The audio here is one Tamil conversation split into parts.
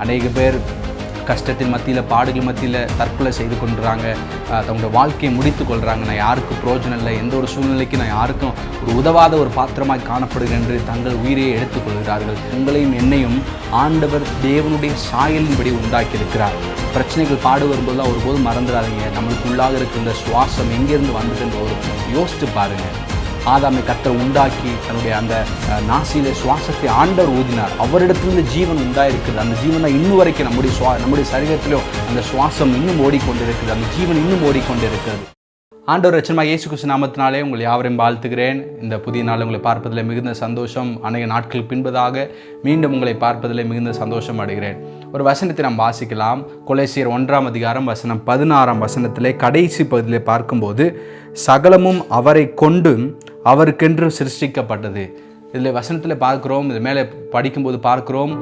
அநேக பேர் கஷ்டத்தின் மத்தியில், பாடுகள் மத்தியில் தற்கொலை செய்து கொண்டுறாங்க. தங்களுடைய வாழ்க்கையை முடித்து கொள்கிறாங்க. நான் யாருக்கும் பிரயோஜனம் இல்லை, எந்த ஒரு சூழ்நிலைக்கு நான் யாருக்கும் ஒரு உதவாத ஒரு பாத்திரமாய் காணப்படுகிறேன் என்று தங்கள் உயிரையை எடுத்துக்கொள்கிறார்கள். உங்களையும் என்னையும் ஆண்டவர் தேவனுடைய சாயலின்படி உண்டாக்கியிருக்கிறார். பிரச்சனைகள் பாடு வரும்போது ஒருபோதும் மறந்துடாதீங்க. நம்மளுக்கு உள்ளாக இருக்கின்ற சுவாசம் எங்கேருந்து வந்ததுன்ற ஒரு யோசித்து பாருங்கள். ஆதாமை கர்த்தர் உண்டாக்கி தன்னுடைய அந்த நாசியிலே சுவாசத்தை ஆண்டவர் ஊதினார். அவரிடத்திலிருந்து ஜீவன் உண்டாயிருக்குது. அந்த ஜீவன் தான் இன்னும் வரைக்கும் நம்முடைய சரீரத்திலும் அந்த சுவாசம் இன்னும் ஓடிக்கொண்டிருக்குது. அந்த ஜீவன் இன்னும் ஓடிக்கொண்டிருக்கிறது. ஆண்டவர் ரட்சகராகிய இயேசு கிறிஸ்து நாமத்தினாலே உங்கள் யாவரையும் வாழ்த்துகிறேன். இந்த புதிய நாள் உங்களை பார்ப்பதில் மிகுந்த சந்தோஷம். அநேக நாட்கள் பின்பதாக மீண்டும் உங்களை பார்ப்பதில் மிகுந்த சந்தோஷம் அடைகிறேன். ஒரு வசனத்தை நாம் வாசிக்கலாம். கொலோசியர் 1 வசனம் 16 கடைசி பகுதியிலே பார்க்கும்போது, சகலமும் அவரை கொண்டு அவருக்கென்று சிருஷ்டிக்கப்பட்டது. இதில் வசனத்தில் பார்க்குறோம், இது மேலே படிக்கும்போது பார்க்குறோம்,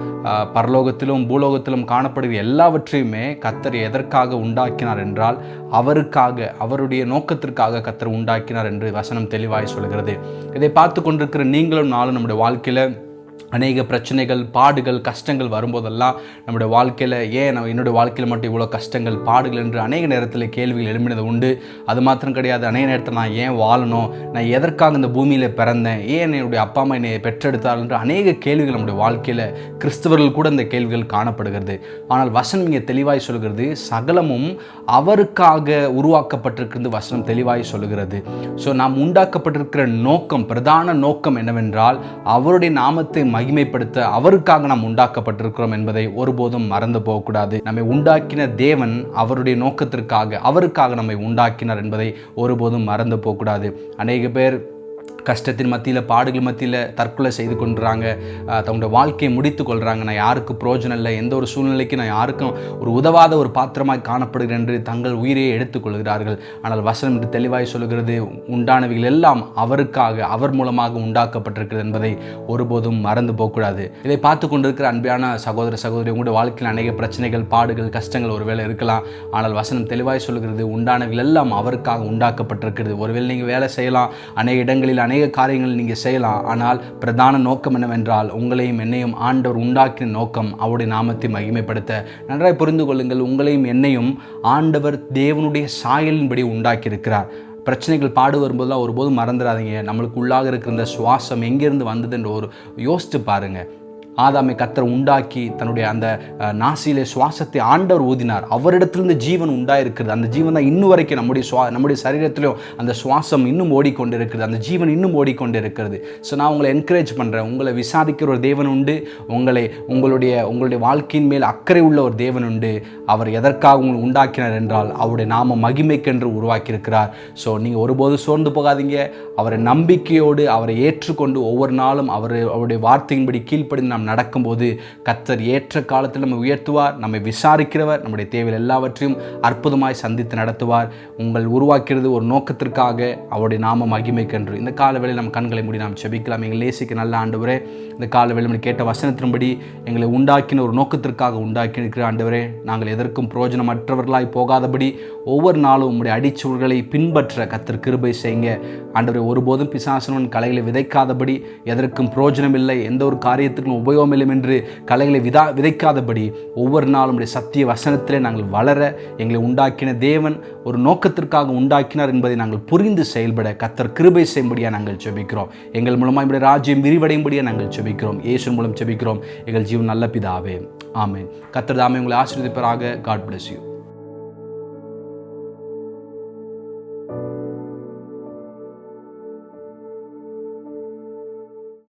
பரலோகத்திலும் பூலோகத்திலும் காணப்படுகிற எல்லாவற்றையுமே கர்த்தர் எதற்காக உண்டாக்கினார் என்றால் அவருக்காக, அவருடைய நோக்கத்திற்காக கர்த்தர் உண்டாக்கினார் என்று வசனம் தெளிவாய் சொல்கிறது. இதை பார்த்து கொண்டிருக்கிற நீங்களும் நாளும் நம்முடைய வாழ்க்கையில் அநேக பிரச்சனைகள், பாடுகள், கஷ்டங்கள் வரும்போதெல்லாம் நம்முடைய வாழ்க்கையில் என்னுடைய வாழ்க்கையில் மட்டும் இவ்வளோ கஷ்டங்கள், பாடுகள் என்று அநேக நேரத்தில் கேள்விகள் எழுப்பினது உண்டு. அது மாத்திரம் கிடையாது, அநேக நேரத்தில் நான் ஏன் வாழணும், நான் எதற்காக இந்த பூமியில் பிறந்தேன், ஏன் என்னுடைய அப்பா அம்மா என்னை பெற்றெடுத்தார் என்று அநேக கேள்விகள் நம்முடைய வாழ்க்கையில், கிறிஸ்தவர்கள் கூட இந்த கேள்விகள் காணப்படுகிறது. ஆனால் வசனம் இங்கே தெளிவாய் சொல்கிறது, சகலமும் அவருக்காக உருவாக்கப்பட்டிருக்கிறது. வசனம் தெளிவாய் சொல்கிறது. ஸோ நாம் உண்டாக்கப்பட்டிருக்கிற நோக்கம், பிரதான நோக்கம் என்னவென்றால் அவருடைய நாமத்தை மகிமைப்படுத்த அவருக்காக நாம் உண்டாக்கப்பட்டிருக்கிறோம் என்பதை ஒருபோதும் மறந்து போகக்கூடாது. நம்மை உண்டாக்கின தேவன் அவருடைய நோக்கத்திற்காக, அவருக்காக நம்மை உண்டாக்கினார் என்பதை ஒருபோதும் மறந்து போகக்கூடாது. அநேக பேர் கஷ்டத்தின் மத்தியில், பாடுகள் மத்தியில் தற்கொலை செய்து கொண்டுறாங்க. தங்களுடைய வாழ்க்கையை முடித்து கொள்கிறாங்க. நான் யாருக்கும் பிரயோஜனம் இல்லை, எந்த ஒரு சூழ்நிலைக்கு நான் யாருக்கும் ஒரு உதவாத ஒரு பாத்திரமாய் காணப்படுகிறேன் என்று தங்கள் உயிரையை எடுத்துக்கொள்கிறார்கள். ஆனால் வசனம் என்று தெளிவாய் சொல்கிறது, உண்டானவைகள் எல்லாம் அவருக்காக, அவர் மூலமாக உண்டாக்கப்பட்டிருக்கிறது என்பதை ஒருபோதும் மறந்து போகக்கூடாது. இதை பார்த்து கொண்டிருக்கிற அன்பான சகோதர சகோதரி, உங்களுடைய வாழ்க்கையில் அநேக பிரச்சனைகள், பாடுகள், கஷ்டங்கள் ஒருவேளை இருக்கலாம். ஆனால் வசனம் தெளிவாய் சொல்கிறது, உண்டானவைகள் எல்லாம் அவருக்காக உண்டாக்கப்பட்டிருக்கிறது. ஒருவேளை நீங்கள் வேலை செய்யலாம், அநேக இடங்களில் அநேக காரியங்கள் நீங்கள் செய்யலாம். ஆனால் பிரதான நோக்கம் என்னவென்றால் உங்களையும் என்னையும் ஆண்டவர் உண்டாக்கின நோக்கம் அவருடைய நாமத்தை மகிமைப்படுத்த. நன்றாய் புரிந்து கொள்ளுங்கள், உங்களையும் என்னையும் ஆண்டவர் தேவனுடைய சாயலின்படி உண்டாக்கியிருக்கிறார். பிரச்சனைகள் பாடு வரும்போதெல்லாம் ஒருபோதும் மறந்துடாதீங்க. நம்மளுக்கு உள்ளாக இருக்கிற இந்த சுவாசம் எங்கேருந்து வந்தது என்று ஒரு யோசித்து பாருங்கள். ஆதாமை கர்த்தர் உண்டாக்கி தன்னுடைய அந்த நாசியிலே சுவாசத்தை ஆண்டவர் ஊதினார். அவரிடத்திலிருந்து ஜீவன் உண்டாயிருக்கிறது. அந்த ஜீவன் தான் இன்னும் வரைக்கும் நம்முடைய சரீரத்திலும் அந்த சுவாசம் இன்னும் ஓடிக்கொண்டிருக்கிறது. அந்த ஜீவன் இன்னும் ஓடிக்கொண்டிருக்கிறது. ஸோ நான் உங்களை என்கரேஜ் பண்ணுறேன். உங்களை விசாரிக்கிற ஒரு தேவன் உண்டு. உங்களுடைய வாழ்க்கையின் மேல் அக்கறை உள்ள ஒரு தேவன் உண்டு. அவர் எதற்காக உங்களை உண்டாக்கினார் என்றால் அவருடைய நாம மகிமைக்கென்று உருவாக்கியிருக்கிறார். ஸோ நீங்கள் ஒருபோது சோர்ந்து போகாதீங்க. அவரை நம்பிக்கையோடு, அவரை ஏற்றுக்கொண்டு ஒவ்வொரு நாளும் அவருடைய வார்த்தையின்படி கீழ்ப்படிந்து நாம் நடக்கும்போது கர்த்தர் ஏற்ற காலத்தில் நம்மை உயர்த்துவார். நம்மை விசாரிக்கிறவர், நம்முடைய தேவையில் எல்லாவற்றையும் அற்புதமாய் சந்தித்து நடத்துவார். உங்கள் உருவாக்கிறது ஒரு நோக்கத்திற்காக, அவருடைய நாம மகிமைக்கென்று. இந்த காலவேளையில் நம்ம கண்களை மூடி நாம் செபிக்கலாம். எங்கள் நேசிக்க நல்ல ஆண்டவரே, இந்த காலவேளையில் நம்ம கேட்ட வசனத்தின்படி எங்களை உண்டாக்கின ஒரு நோக்கத்திற்காக உண்டாக்கி இருக்கிற ஆண்டவரே, நாங்கள் எதற்கும் பிரயோஜனமற்றவர்களாய் போகாதபடி ஒவ்வொரு நாளும் உங்களுடைய அடிச்சுவர்களை பின்பற்ற கர்த்தர் கிருபை செய்யுங்க ஆண்டவரே. ஒருபோதும் பிசாசனவன் கலைகளை விதைக்காதபடி, எதற்கும் பிரயோஜனம் இல்லை, எந்த ஒரு காரியத்துக்கும் உபயோகம் இல்லை என்று கலைகளை விதைக்காதபடி ஒவ்வொரு நாளும் உடைய சத்திய வசனத்திலே நாங்கள் வளர எங்களை உண்டாக்கின தேவன் ஒரு நோக்கத்திற்காக உண்டாக்கினார் என்பதை நாங்கள் புரிந்து செயல்பட கர்த்தர் கிருபை செய்யும்படியாக நாங்கள் ஜெபிக்கிறோம். எங்கள் மூலமாக நம்முடைய ராஜ்யம் விரிவடையும்படியாக நாங்கள் ஜெபிக்கிறோம். இயேசுவின் மூலம் ஜெபிக்கிறோம் எங்கள் ஜீவன் நல்ல பிதாவே, ஆமென். கர்த்தர் தாமே உங்களை ஆசீர்வதிப்பாராக. God bless you.